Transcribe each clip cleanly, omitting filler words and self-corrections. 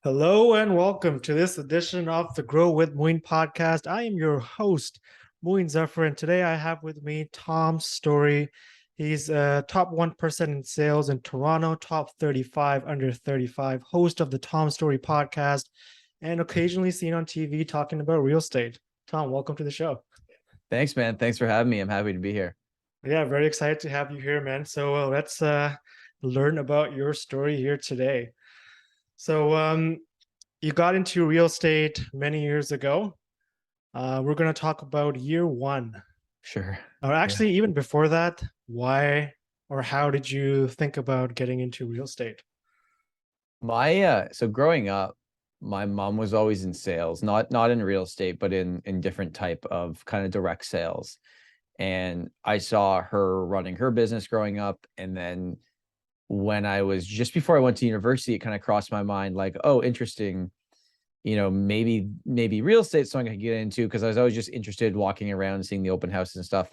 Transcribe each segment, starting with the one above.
Hello and welcome to this edition of the Grow with Moin podcast. I am your host, Moin Zephyr, and today I have with me Tom Storey. He's a top 1% in sales in Toronto, top 35 under 35, host of the Tom Storey podcast, and occasionally seen on TV talking about real estate. Tom, welcome to the show. Thanks, man. Thanks for having me. I'm happy to be here. Yeah, very excited to have you here, man. So let's learn about your story here today. So you got into real estate many years ago. We're going to talk about year one. Sure. Or actually, even before that, why or how did you think about getting into real estate? So growing up, my mom was always in sales, not in real estate, but in different type of kind of direct sales. And I saw her running her business growing up. And then when I was just before I went to university, it kind of crossed my mind like, oh, interesting. Maybe real estate is something I could get into because I was always just interested walking around, seeing the open houses and stuff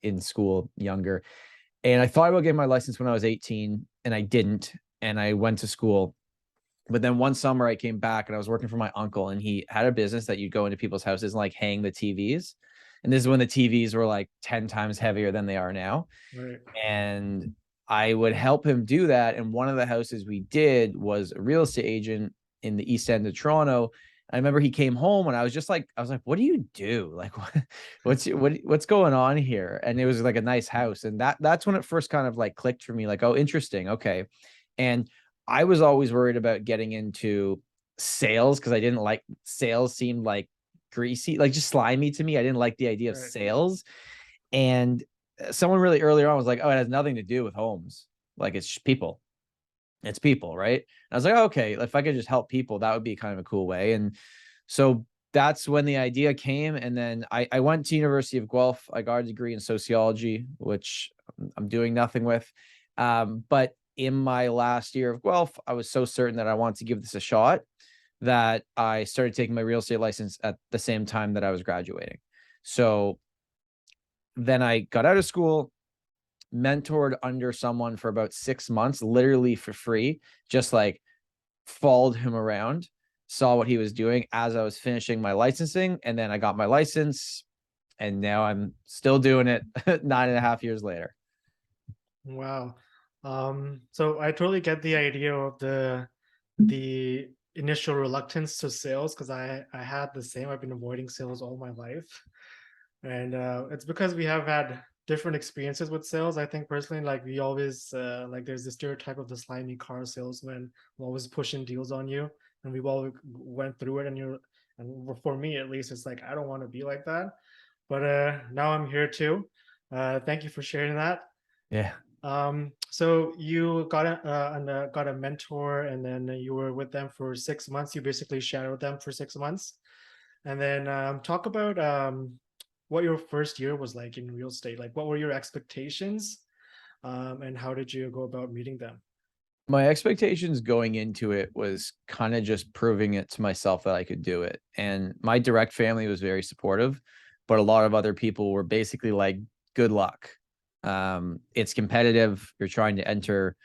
in school younger. And I thought about getting my license when I was 18 and I didn't. And I went to school. But then one summer I came back and I was working for my uncle and he had a business that you'd go into people's houses and like hang the TVs. And this is when the TVs were like 10 times heavier than they are now. Right. And I would help him do that. And one of the houses we did was a real estate agent in the East End of Toronto. I remember he came home and I was like, what do you do? Like, what's going on here? And it was like a nice house. And that's when it first kind of like clicked for me, like, oh, interesting. Okay. And I was always worried about getting into sales because I didn't like sales seemed like greasy, like just slimy to me. I didn't like the idea of Right. sales. And someone really earlier on was like, oh, it has nothing to do with homes. Like it's people. It's people, right? And I was like, oh, okay, if I could just help people, that would be kind of a cool way. And so that's when the idea came. And then I went to University of Guelph. I got a degree in sociology, which I'm doing nothing with. But in my last year of Guelph, I was so certain that I wanted to give this a shot that I started taking my real estate license at the same time that I was graduating. So then I got out of school, mentored under someone for about 6 months, literally for free, just like followed him around, saw what he was doing as I was finishing my licensing. And then I got my license and now I'm still doing it 9.5 years later. Wow. So I totally get the idea of the initial reluctance to sales because I had the same. I've been avoiding sales all my life. And it's because we have had different experiences with sales. I think personally, like we always like there's the stereotype of the slimy car salesman who always pushing deals on you, and we've all went through it. And for me at least, it's like I don't want to be like that. But now I'm here too. Thank you for sharing that. Yeah. So you got a mentor, and then you were with them for 6 months. You basically shadowed them for 6 months, and then talk about what your first year was like in real estate. Like, what were your expectations, and how did you go about meeting them? My expectations going into it was kind of just proving it to myself that I could do it. And my direct family was very supportive, but a lot of other people were basically like, good luck. It's competitive. You're trying to enter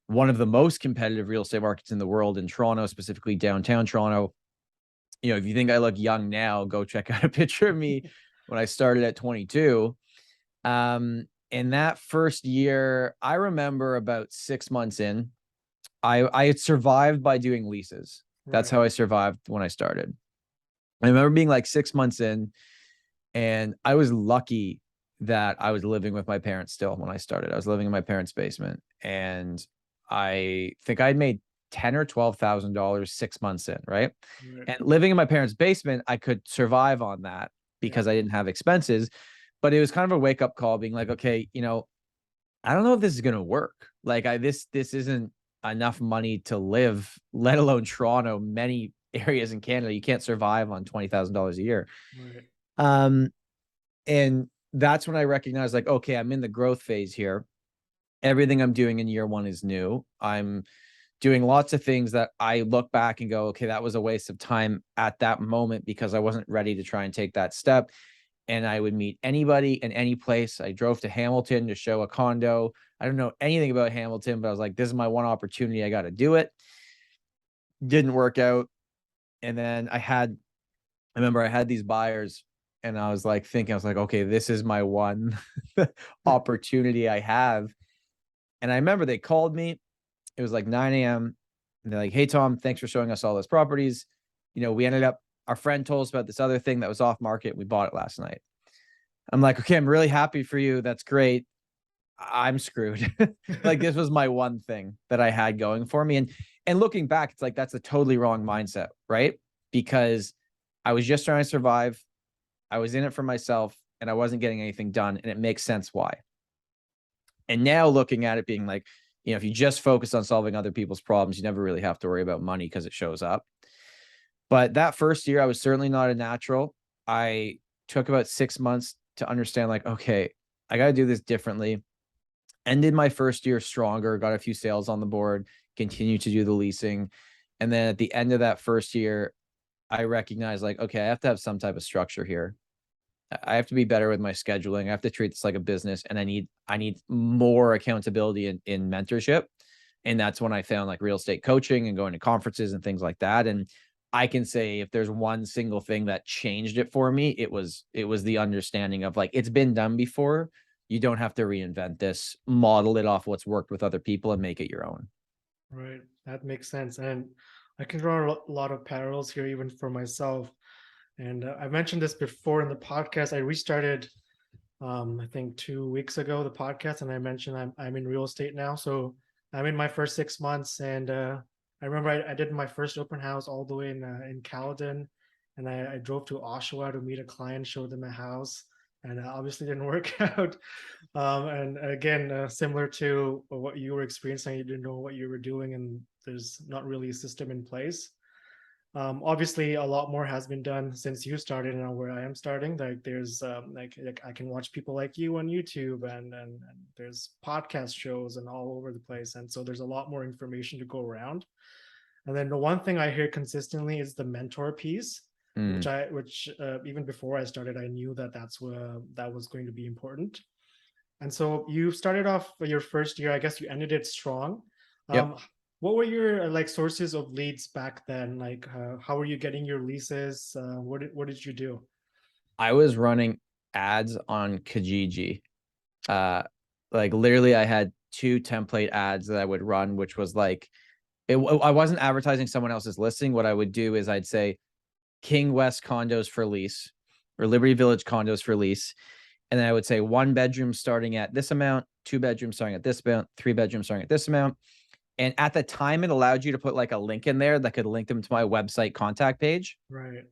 one of the most competitive real estate markets in the world in Toronto, specifically downtown Toronto. If you think I look young now, go check out a picture of me when I started at 22. In that first year, I remember about 6 months in, I had survived by doing leases. That's Right. how I survived when I started. I remember being like 6 months in, and I was lucky that I was living with my parents still when I started. I was living in my parents' basement, and I think I'd made $10,000 or $12,000 6 months in, right? Right. And living in my parents' basement, I could survive on that Yeah. because I didn't have expenses. But it was kind of a wake up call, being like, okay, I don't know if this is gonna work. Like this isn't enough money to live, let alone Toronto, many areas in Canada. You can't survive on $20,000 a year. Right. Um, and that's when I recognized, like, okay, I'm in the growth phase here. Everything I'm doing in year one is new. I'm doing lots of things that I look back and go, okay, that was a waste of time at that moment because I wasn't ready to try and take that step. And I would meet anybody in any place. I drove to Hamilton to show a condo. I don't know anything about Hamilton, but I was like, this is my one opportunity. I got to do it. Didn't work out. And then I remember I had these buyers and I was like thinking, I was like, okay, this is my one opportunity I have. And I remember they called me. It was like 9 a.m. And they're like, hey, Tom, thanks for showing us all those properties. We ended up, our friend told us about this other thing that was off market. We bought it last night. I'm like, okay, I'm really happy for you. That's great. I'm screwed. Like this was my one thing that I had going for me. And looking back, it's like that's a totally wrong mindset, right? Because I was just trying to survive. I was in it for myself and I wasn't getting anything done. And it makes sense why. And now looking at it being like, if you just focus on solving other people's problems, you never really have to worry about money because it shows up. But that first year, I was certainly not a natural. I took about 6 months to understand, like, okay, I got to do this differently. Ended my first year stronger, got a few sales on the board, continued to do the leasing. And then at the end of that first year, I recognized, like, okay, I have to have some type of structure here. I have to be better with my scheduling. I have to treat this like a business, and I need more accountability in mentorship. And that's when I found like real estate coaching and going to conferences and things like that. And I can say if there's one single thing that changed it for me, it was the understanding of like it's been done before. You don't have to reinvent this, model it off what's worked with other people and make it your own. Right. That makes sense. And I can draw a lot of parallels here, even for myself. And I mentioned this before in the podcast. I restarted, I think 2 weeks ago, the podcast, and I mentioned I'm in real estate now. So I'm in my first 6 months, and I remember I did my first open house all the way in Caledon, and I drove to Oshawa to meet a client, show them a house, and obviously didn't work out. And again, similar to what you were experiencing, you didn't know what you were doing, and there's not really a system in place. Obviously, a lot more has been done since you started and where I am starting. Like there's like I can watch people like you on YouTube, and there's podcast shows and all over the place, and so there's a lot more information to go around. And then the one thing I hear consistently is the mentor piece, Mm. which even before I started, I knew that that was going to be important. And so you started off your first year. I guess you ended it strong. Yep. What were your like sources of leads back then? Like, how were you getting your leases? What did you do? I was running ads on Kijiji. Uh, like literally I had two template ads that I would run, which was like, I wasn't advertising someone else's listing. What I would do is I'd say King West condos for lease or Liberty Village condos for lease. And then I would say 1 bedroom starting at this amount, 2 bedrooms starting at this amount, 3 bedrooms starting at this amount. And at the time, it allowed you to put like a link in there that could link them to my website contact page. Right.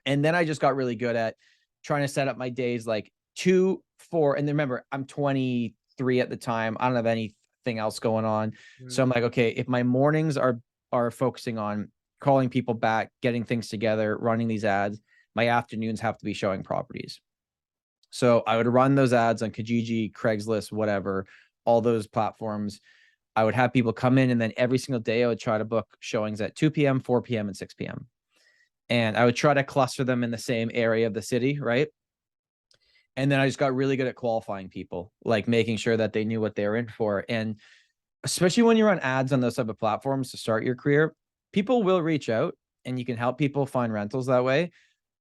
And then I just got really good at trying to set up my days like 2, 4. And then remember, I'm 23 at the time. I don't have anything else going on. So Right. I'm like, okay, if my mornings are focusing on calling people back, getting things together, running these ads, my afternoons have to be showing properties. So I would run those ads on Kijiji, Craigslist, whatever, all those platforms. I would have people come in, and then every single day I would try to book showings at 2 p.m., 4 p.m., and 6 p.m. And I would try to cluster them in the same area of the city, right? And then I just got really good at qualifying people, like making sure that they knew what they were in for. And especially when you run ads on those type of platforms to start your career, people will reach out and you can help people find rentals that way.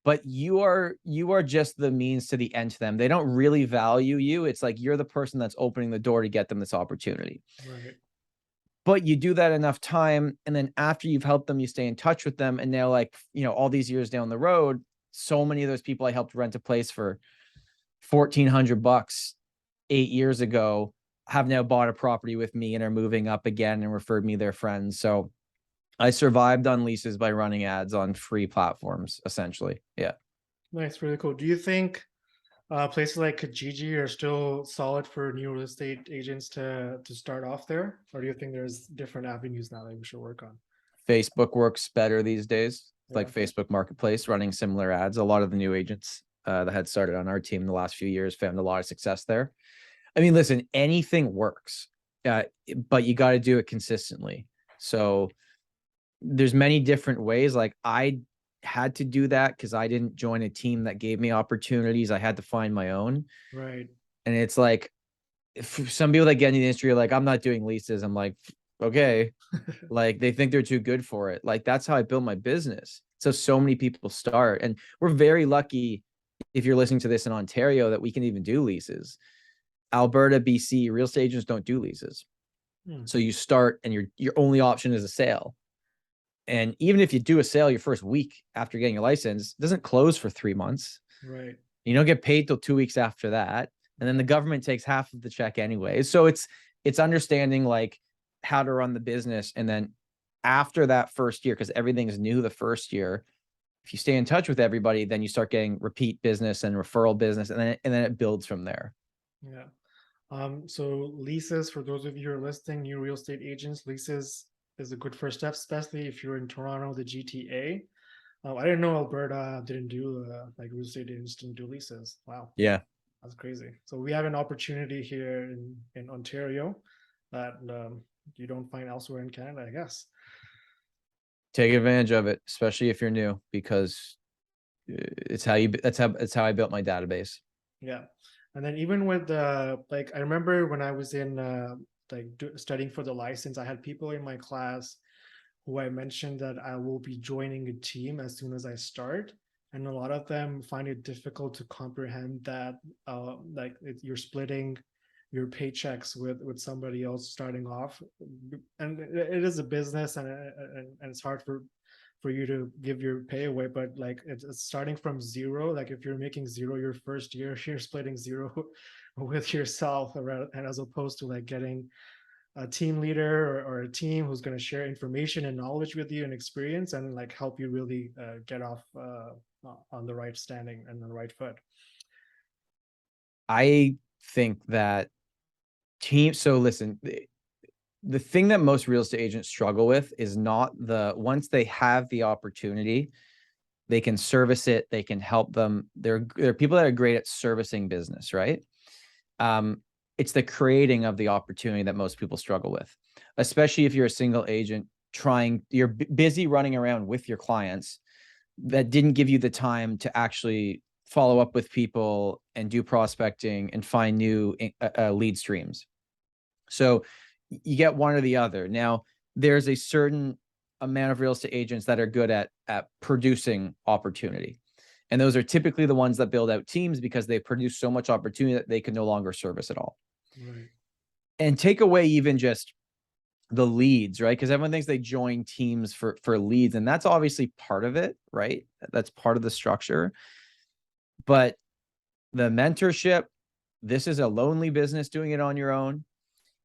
But you are just the means to the end to them. They don't really value you. It's like you're the person that's opening the door to get them this opportunity. Right. But you do that enough time, and then after you've helped them, you stay in touch with them. And now, like, all these years down the road, so many of those people I helped rent a place for $1,400 8 years ago have now bought a property with me and are moving up again and referred me their friends. So I survived on leases by running ads on free platforms, essentially. Yeah. Nice. Really cool. Do you think places like Kijiji are still solid for new real estate agents to start off there, or do you think there's different avenues now that we should work on? Facebook works better these days, Yeah. like Facebook Marketplace, running similar ads. A lot of the new agents that had started on our team in the last few years found a lot of success there. I mean, listen, anything works, but you got to do it consistently. So there's many different ways. Like I had to do that because I didn't join a team that gave me opportunities. I had to find my own. Right. And it's like, if some people that get into the industry are like, I'm not doing leases. I'm like, okay. Like they think they're too good for it. Like that's how I built my business. So many people start, and we're very lucky if you're listening to this in Ontario that we can even do leases. Alberta, BC, real estate agents don't do leases. Hmm. So you start and your only option is a sale. And even if you do a sale your first week after getting your license, it doesn't close for 3 months. Right. You don't get paid till 2 weeks after that. And then Yeah. the government takes half of the check anyway. So it's understanding like how to run the business. And then after that first year, because everything's new the first year, if you stay in touch with everybody, then you start getting repeat business and referral business, and then it builds from there. Yeah. So leases, for those of you who are listening, new real estate agents, leases is a good first step, especially if you're in Toronto, the GTA. I didn't know Alberta didn't do like real estate agents didn't do leases. Wow, Yeah. that's crazy. So we have an opportunity here in Ontario that you don't find elsewhere in Canada, I guess. Take advantage of it, especially if you're new, because that's how I built my database. Yeah, and then even with the like, I remember when I was in studying for the license, I had people in my class who I mentioned that I will be joining a team as soon as I start. And a lot of them find it difficult to comprehend that you're splitting your paychecks with somebody else starting off, and it is a business, and it's hard for you to give your pay away, but like it's starting from zero. Like if you're making zero your first year, you're splitting zero with yourself, and as opposed to like getting a team leader or a team who's going to share information and knowledge with you and experience, and like help you really get off on the right standing and the right foot. I think that so listen, the thing that most real estate agents struggle with is not once they have the opportunity, they can service it, they can help them. There are people that are great at servicing business, right? It's the creating of the opportunity that most people struggle with, especially if you're a single agent you're busy running around with your clients that didn't give you the time to actually follow up with people and do prospecting and find new lead streams. So you get one or the other. Now, there's a certain amount of real estate agents that are good at producing opportunity. And those are typically the ones that build out teams because they produce so much opportunity that they can no longer service it all. Right. And take away even just the leads, right? Because everyone thinks they join teams for leads, and that's obviously part of it, right? That's part of the structure. But the mentorship, this is a lonely business doing it on your own.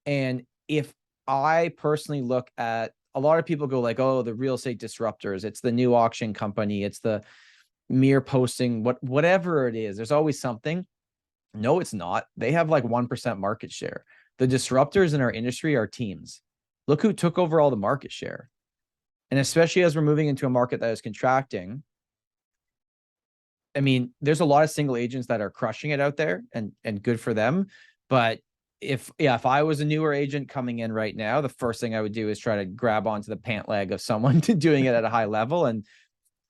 And if I personally look at a lot of people go like, oh, the real estate disruptors, it's the new auction company, it's the mere posting, whatever it is, there's always something. No, it's not. They have like 1% market share. The disruptors in our industry are teams. Look who took over all the market share. And especially as we're moving into a market that is contracting, I mean, there's a lot of single agents that are crushing it out there, and good for them. But if I was a newer agent coming in right now, the first thing I would do is try to grab onto the pant leg of someone doing it at a high level and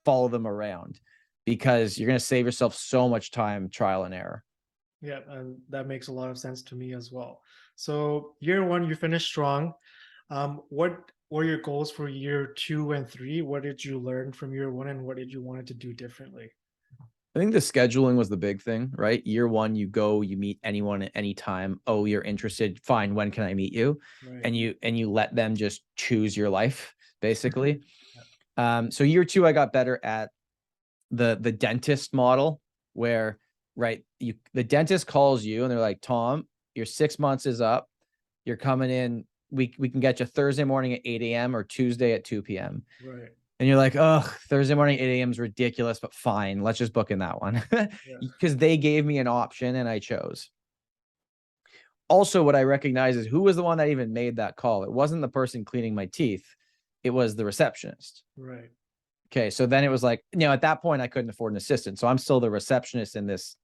follow them around, because you're going to save yourself so much time, trial and error. Yeah, and that makes a lot of sense to me as well. So year one, you finished strong. What were your goals for year two and three? What did you learn from year one, and what did you want to do differently? I think the scheduling was the big thing, right? Year one, you go, you meet anyone at any time. Oh, you're interested. Fine. When can I meet you? Right. And you let them just choose your life, basically. Yeah. So year two, I got better at the dentist model, where the dentist calls you and they're like, Tom, your 6 months is up. You're coming in. We can get you Thursday morning at 8 a.m. or Tuesday at 2 p.m. Right. And you're like, oh, Thursday morning, 8 a.m. is ridiculous, but fine. Let's just book in that one. Yeah. Because they gave me an option and I chose. Also, what I recognize is who was the one that even made that call. It wasn't the person cleaning my teeth. It was the receptionist. Right. Okay. So then it was like, at that point I couldn't afford an assistant. So I'm still the receptionist in this,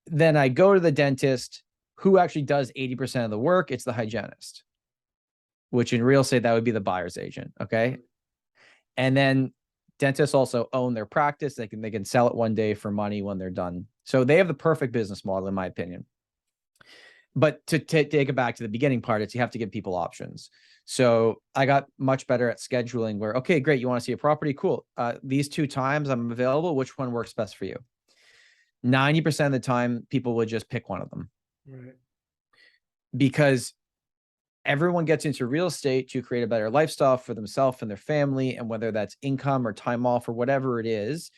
Then I go to the dentist who actually does 80% of the work. It's the hygienist, which in real estate, that would be the buyer's agent. Okay. And then dentists also own their practice. They can sell it one day for money when they're done. So they have the perfect business model, in my opinion. But to take it back to the beginning part, it's you have to give people options. So I got much better at scheduling where, okay, great. You want to see a property? Cool. These 2 times I'm available. Which one works best for you? 90% of the time, people would just pick one of them. Right. Because everyone gets into real estate to create a better lifestyle for themselves and their family, and whether that's income or time off or whatever it is.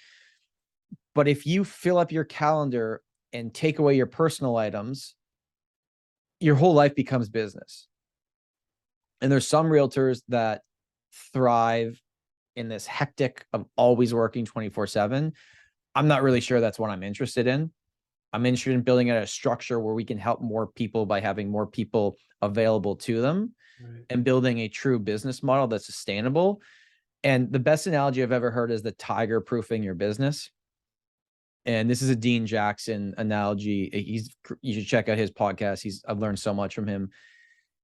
But if you fill up your calendar and take away your personal items, your whole life becomes business. And there's some realtors that thrive in this hectic of always working 24/7. I'm not really sure that's what I'm interested in. I'm interested in building out a structure where we can help more people by having more people available to them, Right. and building a true business model that's sustainable. And the best analogy I've ever heard is the tiger proofing your business. And this is a Dean Jackson analogy. You should check out his podcast. I've learned so much from him.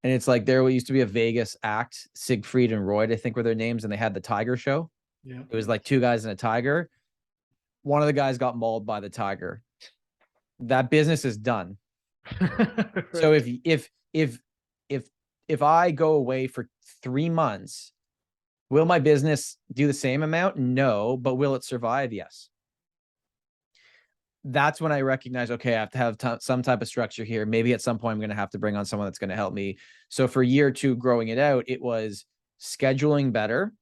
And it's like there used to be a Vegas act, Siegfried and Roy, I think were their names, and they had the tiger show. Yeah. It was like 2 guys and a tiger. One of the guys got mauled by the tiger. That business is done. So Right. if I go away for 3 months, will my business do the same amount? No, but will it survive? Yes. That's when I recognize, okay, I have to have some type of structure here. Maybe at some point I'm going to have to bring on someone that's going to help me. So for year 2 growing it out, it was scheduling better,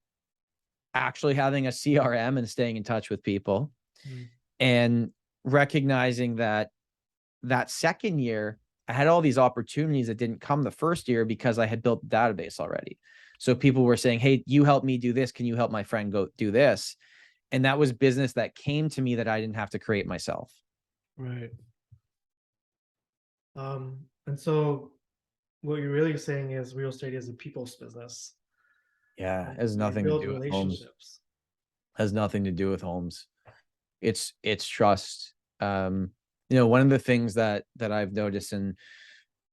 actually having a CRM and staying in touch with people, Mm. and recognizing that second year, I had all these opportunities that didn't come the first year because I had built a database already. So people were saying, hey, you help me do this. Can you help my friend go do this? And that was business that came to me that I didn't have to create myself. Right. And so what you're really saying is real estate is a people's business. Yeah, it And has you nothing to build do with homes. relationships. Has nothing to do with homes. It's trust. One of the things that I've noticed, and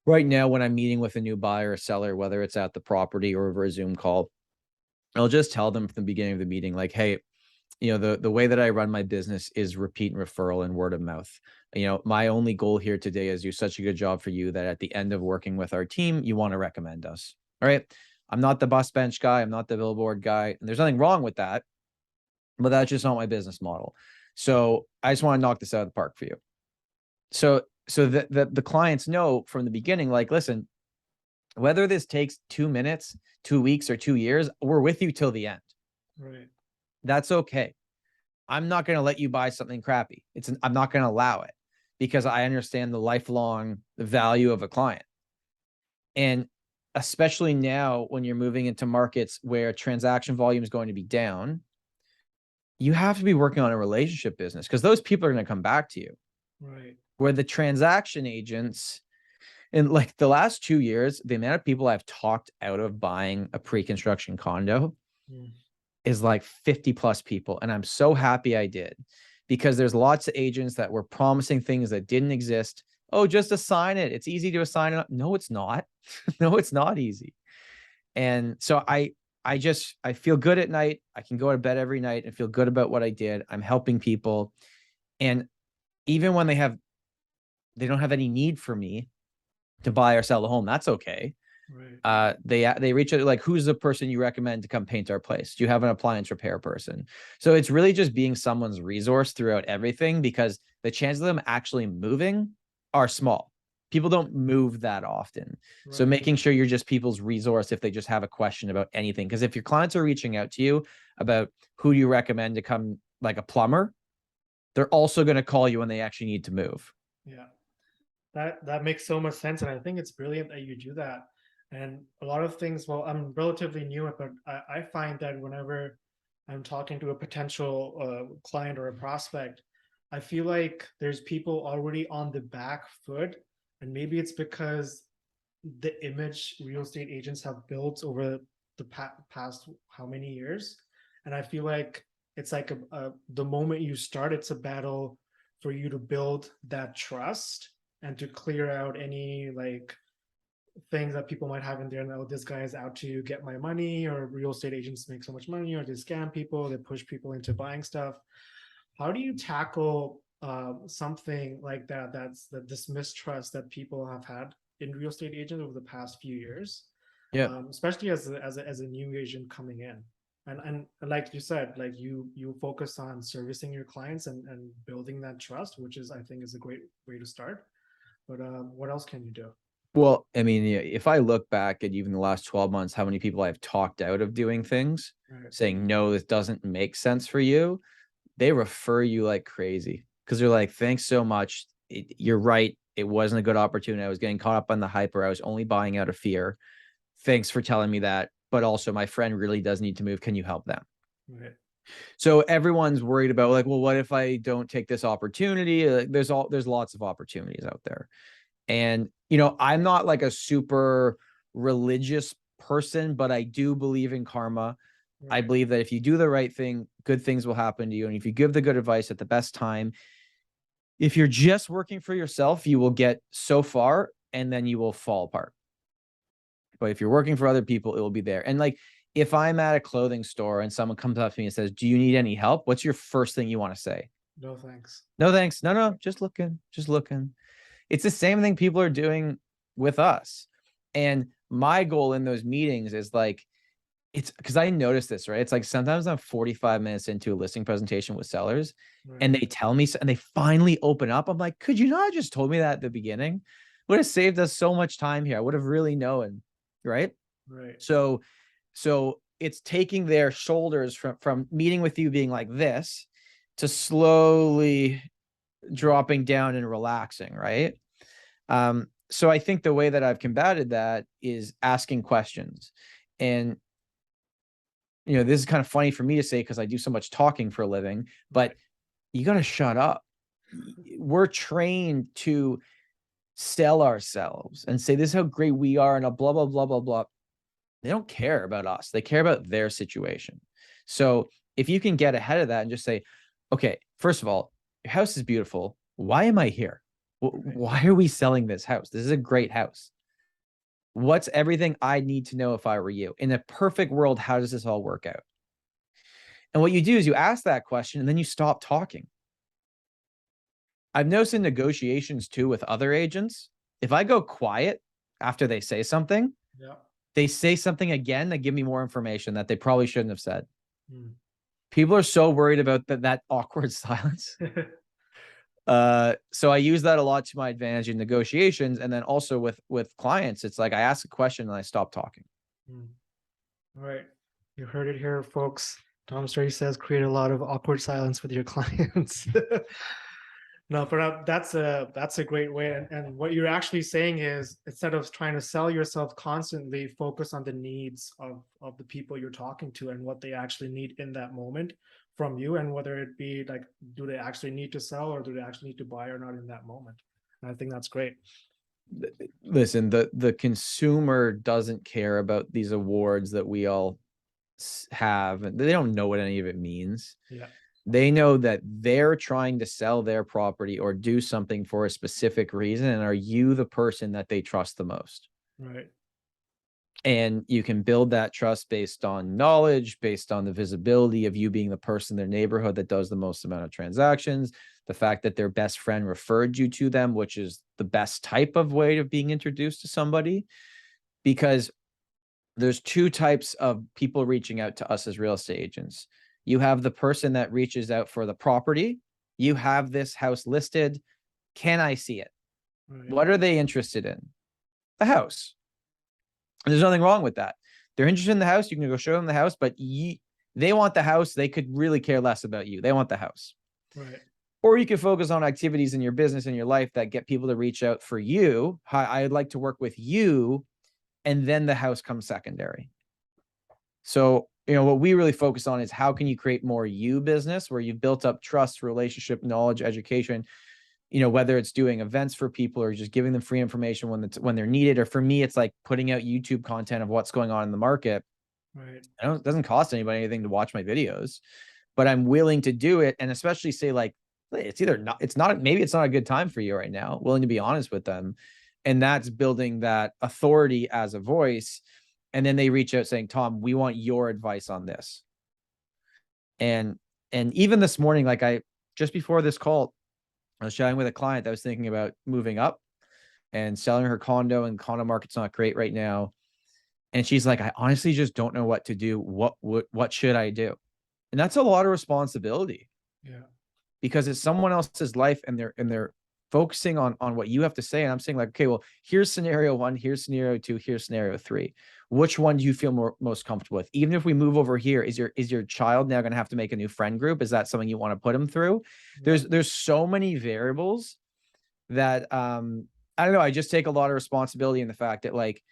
right now when I'm meeting with a new buyer or seller, whether it's at the property or over a Zoom call, I'll just tell them from the beginning of the meeting, like, hey, the way that I run my business is repeat and referral and word of mouth. My only goal here today is do such a good job for you that at the end of working with our team, you want to recommend us. All right. I'm not the bus bench guy. I'm not the billboard guy. And there's nothing wrong with that, but that's just not my business model. So I just want to knock this out of the park for you. So the clients know from the beginning, like, listen, whether this takes 2 minutes, 2 weeks, or 2 years, we're with you till the end. Right. That's okay. I'm not going to let you buy something crappy. I'm not going to allow it, because I understand the lifelong value of a client. And especially now when you're moving into markets where transaction volume is going to be down, you have to be working on a relationship business, because those people are going to come back to you. Right. Where the transaction agents, in like the last 2 years, the amount of people I've talked out of buying a pre-construction condo Mm. is like 50 plus people. And I'm so happy I did, because there's lots of agents that were promising things that didn't exist. Oh, just assign it. It's easy to assign it. No, it's not. No, it's not easy. And so I feel good at night. I can go to bed every night and feel good about what I did. I'm helping people. And even when they don't have any need for me to buy or sell a home, that's okay. Right. They reach out, like, who's the person you recommend to come paint our place? Do you have an appliance repair person? So it's really just being someone's resource throughout everything, because the chances of them actually moving are small. People don't move that often. So Right. making sure you're just people's resource if they just have a question about anything. Because if your clients are reaching out to you about who you recommend to come, like a plumber, they're also going to call you when they actually need to move. Yeah. That makes so much sense, and I think it's brilliant that you do that. And a lot of things, well, I'm relatively new, but I find that whenever I'm talking to a potential client or a prospect, I feel like there's people already on the back foot, and maybe it's because the image real estate agents have built over the past how many years, and I feel like it's like the moment you start, it's a battle for you to build that trust and to clear out any like things that people might have in there. And oh, this guy is out to get my money, or real estate agents make so much money, or they scam people, they push people into buying stuff. How do you tackle something like that? That's this mistrust that people have had. in real estate agents over the past few years, Yeah. especially as a new agent coming in. And like you said, like you focus on servicing your clients and building that trust, which is, I think, is a great way to start. But what else can you do? Well, I mean, yeah, if I look back at even the last 12 months, how many people I've talked out of doing things, Right. saying, no, this doesn't make sense for you, they refer you like crazy because they're like, thanks so much. You're right. It wasn't a good opportunity. I was getting caught up on the hype, or I was only buying out of fear. Thanks for telling me that. But also, my friend really does need to move. Can you help them? Right. So everyone's worried about, like, well, what if I don't take this opportunity? There's lots of opportunities out there. And, I'm not like a super religious person, but I do believe in karma. I Right. believe that if you do the right thing, good things will happen to you. And if you give the good advice at the best time, if you're just working for yourself, you will get so far and then you will fall apart. But if you're working for other people, it will be there. And like, if I'm at a clothing store and someone comes up to me and says, do you need any help? What's your first thing you want to say? No thanks. No, thanks. No, just looking, just looking. It's the same thing people are doing with us. And my goal in those meetings is like, it's because I noticed this, right? It's like sometimes I'm 45 minutes into a listing presentation with sellers and Right. they tell me, and they finally open up. I'm like, could you not have just told me that at the beginning? Would have saved us so much time here. I would have really known, right? Right. So it's taking their shoulders from meeting with you being like this to slowly dropping down and relaxing, right? So I think the way that I've combated that is asking questions. And this is kind of funny for me to say because I do so much talking for a living, but Right. you got to shut up. We're trained to sell ourselves and say, this is how great we are, and a blah, blah, blah, blah, blah. They don't care about us. They care about their situation. So if you can get ahead of that and just say, okay, first of all, your house is beautiful. Why am I here? Right. Why are we selling this house? This is a great house. What's everything I need to know if I were you? In a perfect world, how does this all work out? And what you do is you ask that question and then you stop talking. I've noticed in negotiations too with other agents, if I go quiet after they say something, Yeah. they say something again that give me more information that they probably shouldn't have said. Mm. People are so worried about that awkward silence. So I use that a lot to my advantage in negotiations. And then also with clients, it's like I ask a question and I stop talking. Mm. All right. You heard it here, folks. Tom Storey says create a lot of awkward silence with your clients. No, but that's a great way. And what you're actually saying is, instead of trying to sell yourself constantly, focus on the needs of the people you're talking to and what they actually need in that moment from you, and whether it be like, do they actually need to sell or do they actually need to buy or not in that moment. And I think that's great. Listen, the consumer doesn't care about these awards that we all have. They don't know what any of it means. Yeah. They know that they're trying to sell their property or do something for a specific reason. And are you the person that they trust the most? Right. And you can build that trust based on knowledge, based on the visibility of you being the person in their neighborhood that does the most amount of transactions, the fact that their best friend referred you to them, which is the best type of way of being introduced to somebody. Because there's two types of people reaching out to us as real estate agents. You have the person that reaches out for the property. You have this house listed. Can I see it? Right. What are they interested in? The house. And there's nothing wrong with that. They're interested in the house. You can go show them the house, but they want the house. They could really care less about you. They want the house. Right. Or you can focus on activities in your business and your life that get people to reach out for you. Hi, I'd like to work with you. And then the house comes secondary. So, what we really focus on is how can you create more you business where you've built up trust, relationship, knowledge, education, whether it's doing events for people or just giving them free information when they're needed. Or for me, it's like putting out YouTube content of what's going on in the market. Right. It doesn't cost anybody anything to watch my videos, but I'm willing to do it. And especially say like, maybe it's not a good time for you right now. Willing to be honest with them. And that's building that authority as a voice. And then they reach out saying, Tom, we want your advice on this. And even this morning, like just before this call, I was chatting with a client that was thinking about moving up. and selling her condo, and condo market's not great right now. And she's like, I honestly just don't know what to do. What should I do? And that's a lot of responsibility, Yeah. because it's someone else's life, and they're focusing on what you have to say. And I'm saying like, okay, well, here's scenario 1, here's scenario 2, here's scenario 3. Which one do you feel most comfortable with? Even if we move over here, is your child now going to have to make a new friend group? Is that something you want to put them through? Yeah. There's so many variables that I don't know. I just take a lot of responsibility in the fact that, like,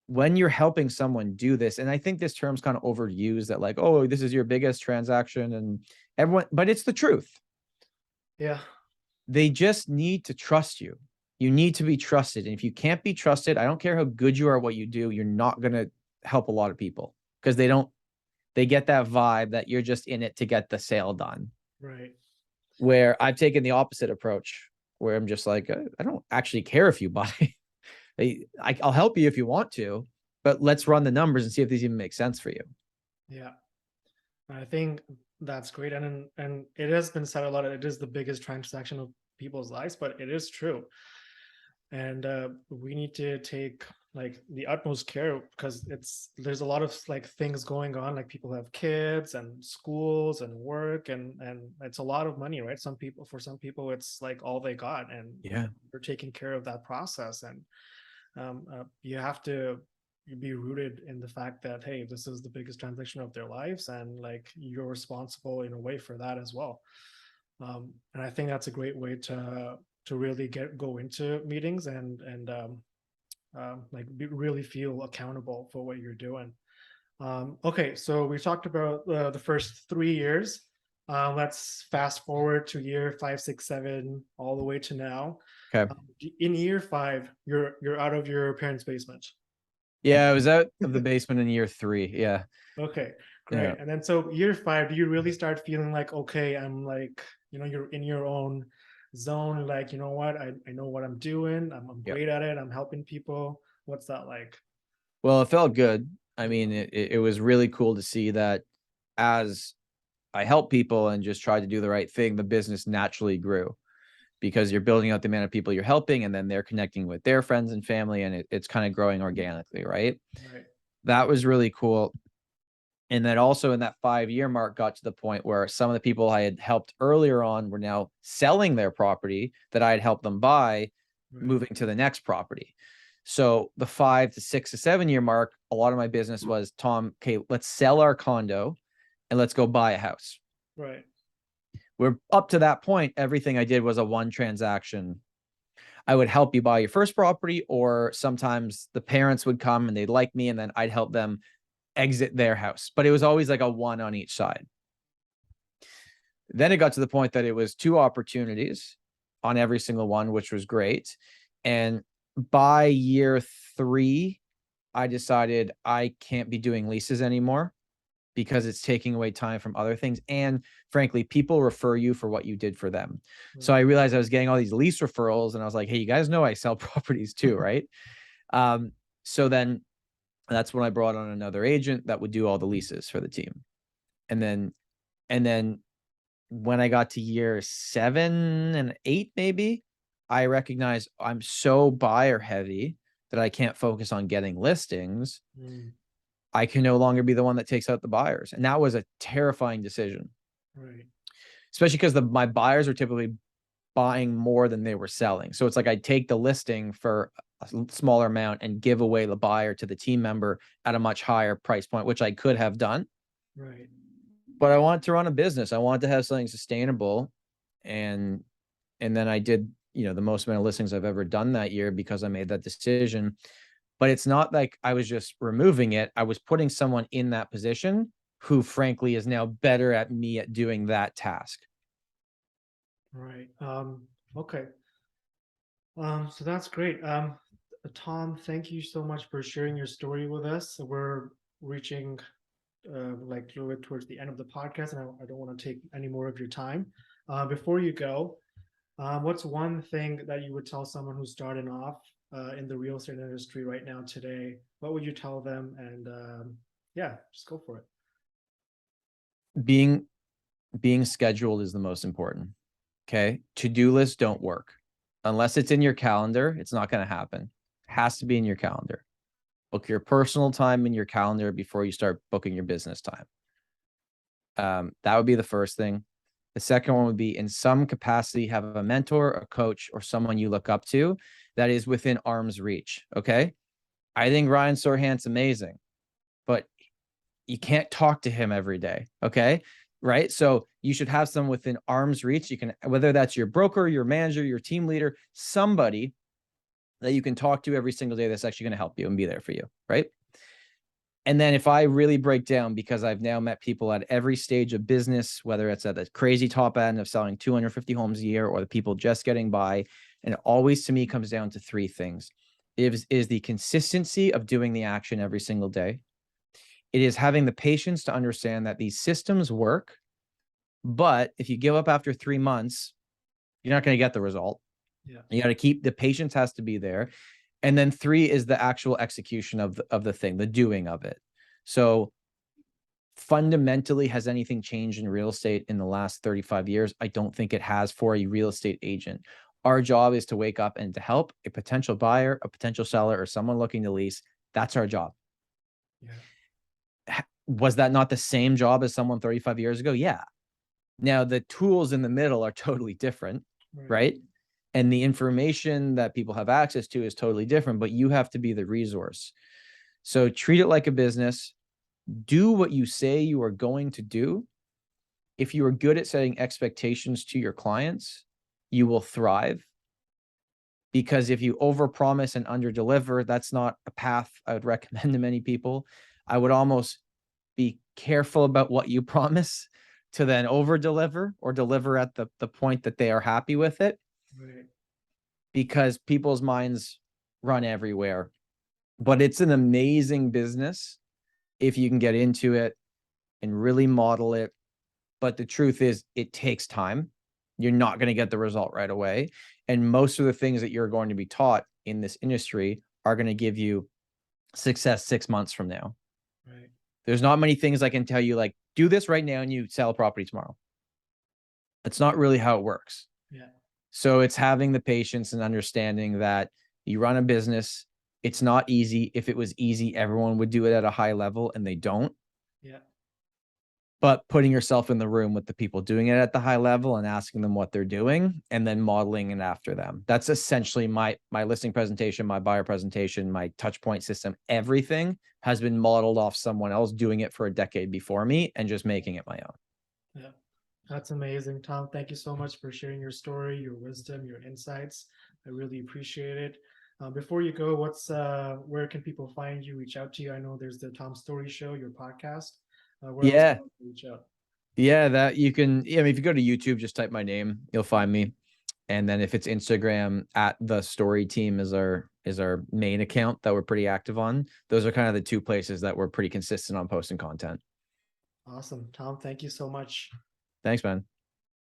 when you're helping someone do this, and I think this term's kind of overused, that like, oh, this is your biggest transaction, and everyone, but it's the truth. Yeah. They just need to trust you. You need to be trusted. And if you can't be trusted, I don't care how good you are at what you do, you're not going to help a lot of people, because they get that vibe that you're just in it to get the sale done. Right. Where I've taken the opposite approach, where I'm just like, I don't actually care if you buy. I'll help you if you want to, but let's run the numbers and see if these even make sense for you. Yeah. I think that's great. And it has been said a lot. It is the biggest transaction of people's lives, but it is true. And we need to take like the utmost care, because there's a lot of like things going on, like people have kids and schools and work, and it's a lot of money, right? For some people it's like all they got, and Yeah. you're taking care of that process. And you have to be rooted in the fact that, hey, this is the biggest transaction of their lives, and like you're responsible in a way for that as well. And I think that's a great way to really go into meetings, and like really feel accountable for what you're doing. Okay, so we talked about the first 3 years. Let's fast forward to year 5, 6, 7, all the way to now. Okay. In year 5, you're out of your parents' basement. Yeah, I was out of the basement in year 3. Yeah. Okay, Yeah. great. And then so year 5, do you really start feeling like, okay, I'm like, you're in your own zone, like, you know what, I know what I'm doing, I'm Yeah. great at it, I'm helping people. What's that like? Well, it felt good. I mean, it was really cool to see that as I helped people and just tried to do the right thing, the business naturally grew, because you're building out the amount of people you're helping, and then they're connecting with their friends and family, and it's kind of growing organically, right? Right. That was really cool. And then also in that 5-year mark got to the point where some of the people I had helped earlier on were now selling their property that I had helped them buy, Right. moving to the next property. So the 5 to 6 to 7-year mark, a lot of my business was, Tom, okay, let's sell our condo and let's go buy a house. Right. We're up to that point, everything I did was a one transaction. I would help you buy your first property, or sometimes the parents would come and they'd like me, and then I'd help them exit their house. But it was always like a one on each side. Then it got to the point that it was 2 opportunities on every single one, which was great. And by year 3, I decided I can't be doing leases anymore, because it's taking away time from other things. And frankly, people refer you for what you did for them. So I Right. realized I was getting all these lease referrals, and I was like, hey, you guys know I sell properties too, right? So then that's when I brought on another agent that would do all the leases for the team. And then when I got to year 7 and 8, maybe, I recognized I'm so buyer heavy that I can't focus on getting listings. Mm. I can no longer be the one that takes out the buyers. And that was a terrifying decision, Right. especially because my buyers are typically buying more than they were selling. So it's like I'd take the listing for a smaller amount and give away the buyer to the team member at a much higher price point, which I could have done. Right. But I wanted to run a business. I wanted to have something sustainable. And then I did, the most amount of listings I've ever done that year, because I made that decision. But it's not like I was just removing it. I was putting someone in that position who frankly is now better at me at doing that task. Right. Okay. So that's great. Tom, thank you so much for sharing your story with us. We're reaching like a little bit towards the end of the podcast, and I don't want to take any more of your time. Before you go, what's one thing that you would tell someone who's starting off in the real estate industry right now today? What would you tell them? And yeah, just go for it. Being scheduled is the most important. Okay. To-do lists don't work Unless it's in your calendar, it's not going to happen. It has to be in your calendar. Book your personal time in your calendar before you start booking your business time. That would be the first thing. The second one would be, in some capacity, have a mentor, a coach, or someone you look up to that is within arm's reach. Okay. I think Ryan Sorhant's amazing, but you can't talk to him every day. Okay. Right. So you should have someone within arm's reach. You can, whether that's your broker, your manager, your team leader, somebody that you can talk to every single day that's actually going to help you and be there for you. Right. And then if I really break down, because I've now met people at every stage of business, whether it's at the crazy top end of selling 250 homes a year or the people just getting by, and it always to me comes down to three things. It is the consistency of doing the action every single day. It is having the patience to understand that these systems work, but if you give up after 3 months, you're not going to get the result. Yeah. You got to keep the patience has to be there. And then 3 is the actual execution of the thing, the doing of it. So fundamentally, has anything changed in real estate in the last 35 years? I don't think it has for a real estate agent. Our job is to wake up and to help a potential buyer, a potential seller, or someone looking to lease. That's our job. Yeah. Was that not the same job as someone 35 years ago? Yeah. Now the tools in the middle are totally different, right? And the information that people have access to is totally different, but you have to be the resource. So treat it like a business. Do what you say you are going to do. If you are good at setting expectations to your clients, you will thrive. Because if you overpromise and underdeliver, that's not a path I would recommend to many people. I would almost be careful about what you promise to then overdeliver or deliver at the point that they are happy with it. Right. Because people's minds run everywhere. But it's an amazing business if you can get into it and really model it. But the truth is, it takes time. You're not going to get the result right away. And most of the things that you're going to be taught in this industry are going to give you success 6 months from now. Right. There's not many things I can tell you, like, do this right now and you sell a property tomorrow. That's not really how it works. Yeah. So it's having the patience and understanding that you run a business. It's not easy. If it was easy, everyone would do it at a high level, and they don't. Yeah. But putting yourself in the room with the people doing it at the high level and asking them what they're doing and then modeling it after them. That's essentially my listing presentation, my buyer presentation, my touch point system. Everything has been modeled off someone else doing it for a decade before me and just making it my own. Yeah. That's amazing, Tom. Thank you so much for sharing your story, your wisdom, your insights. I really appreciate it. Before you go, where can people find you, reach out to you? I know there's the Tom Storey Show, your podcast. Where else Yeah. can people reach out? Yeah, that you can. Yeah, I mean, if you go to YouTube, just type my name, you'll find me. And then if it's Instagram, at the Storey Team is our main account that we're pretty active on. Those are kind of the two places that we're pretty consistent on posting content. Awesome. Tom, thank you so much. Thanks, man.